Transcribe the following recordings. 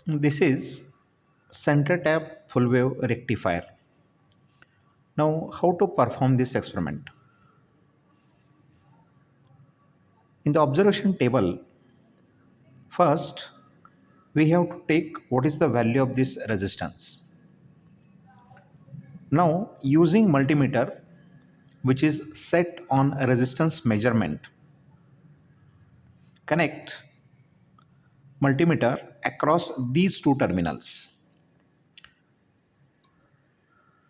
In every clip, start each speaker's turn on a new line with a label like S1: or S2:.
S1: This is center tap full wave rectifier. Now, how to perform this experiment? In the observation table, first we have to take what is the value of this resistance. Now, using multimeter, which is set on a resistance measurement, connect multimeter across these two terminals.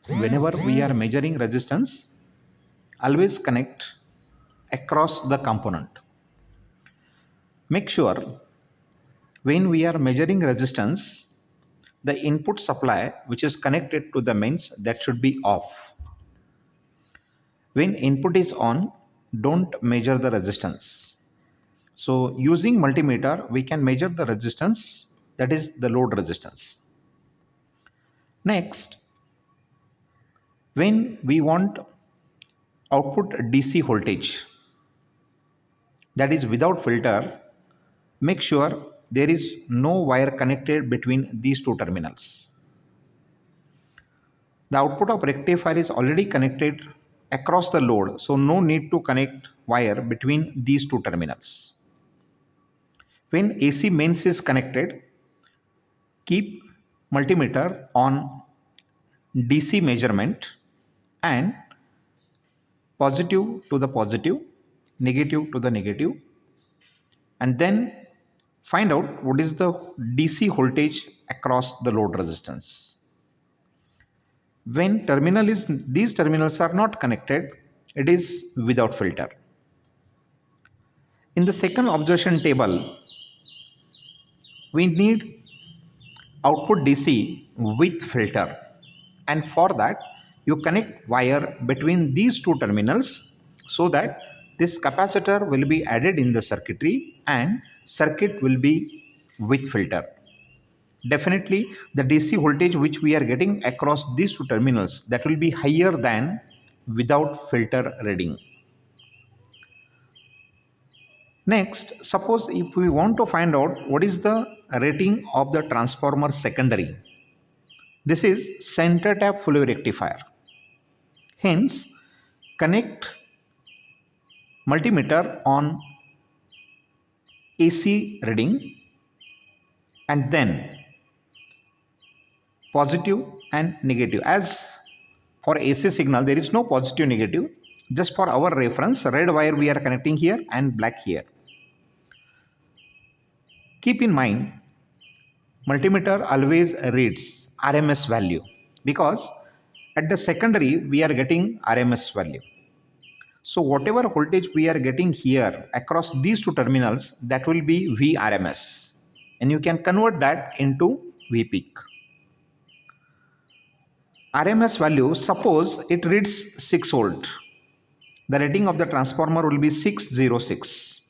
S1: Whenever we are measuring resistance, always connect across the component. Make sure when we are measuring resistance, the input supply which is connected to the mains, that should be off. When input is on, don't measure the resistance. So using multimeter, we can measure the resistance, that is the load resistance. Next, when we want output DC voltage, that is without filter, make sure there is no wire connected between these two terminals. The output of rectifier is already connected across the load, so no need to connect wire between these two terminals. When AC mains is connected, keep multimeter on DC measurement and positive to the positive, negative to the negative, and then find out what is the DC voltage across the load resistance. When these terminals are not connected, it is without filter. In the second observation table, we need output DC with filter, and for that you connect wire between these two terminals so that this capacitor will be added in the circuitry and circuit will be with filter. Definitely the DC voltage which we are getting across these two terminals, that will be higher than without filter reading. Next, suppose if we want to find out what is the rating of the transformer secondary. This is center tap full wave rectifier. Hence, connect multimeter on AC reading and then positive and negative. As for AC signal, there is no positive negative. Just for our reference, red wire we are connecting here and black here. Keep in mind, multimeter always reads RMS value because at the secondary we are getting RMS value. So whatever voltage we are getting here across these two terminals, that will be VRMS, and you can convert that into V peak. RMS value, suppose it reads 6 volt. The rating of the transformer will be 606.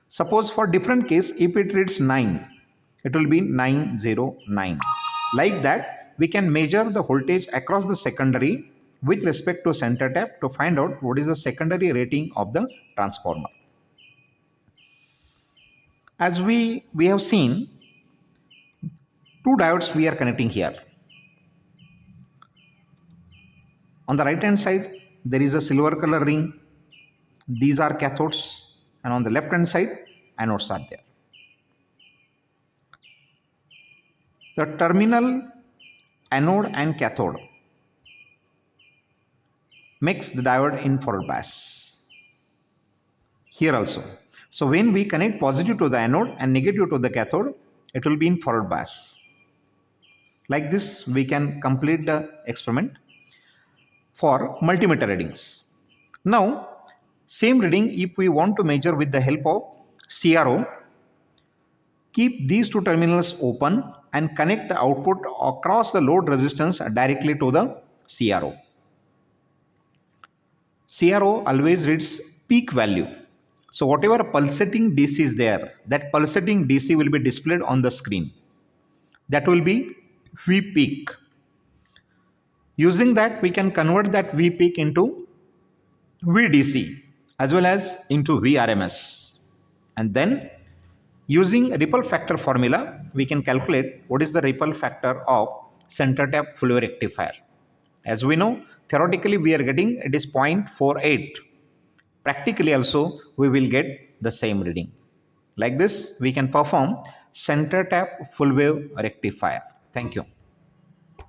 S1: Suppose for different case, if it reads 9, it will be 909. Like that, we can measure the voltage across the secondary with respect to center tap to find out what is the secondary rating of the transformer. As we have seen, two diodes we are connecting here. On the right hand side, there is a silver color ring. These are cathodes, and on the left hand side, anodes are there. The terminal anode and cathode makes the diode in forward bias. Here also. So when we connect positive to the anode and negative to the cathode, it will be in forward bias. Like this, we can complete the experiment for multimeter readings. Now, same reading if we want to measure with the help of CRO, keep these two terminals open and connect the output across the load resistance directly to the CRO. CRO always reads peak value. So whatever pulsating DC is there, that pulsating DC will be displayed on the screen. That will be V peak. Using that, we can convert that V peak into VDC as well as into VRMS. And then Using ripple factor formula, we can calculate what is the ripple factor of center tap full wave rectifier. As we know, theoretically we are getting it is 0.48. Practically also we will get the same reading. Like this, we can perform center tap full wave rectifier. Thank you.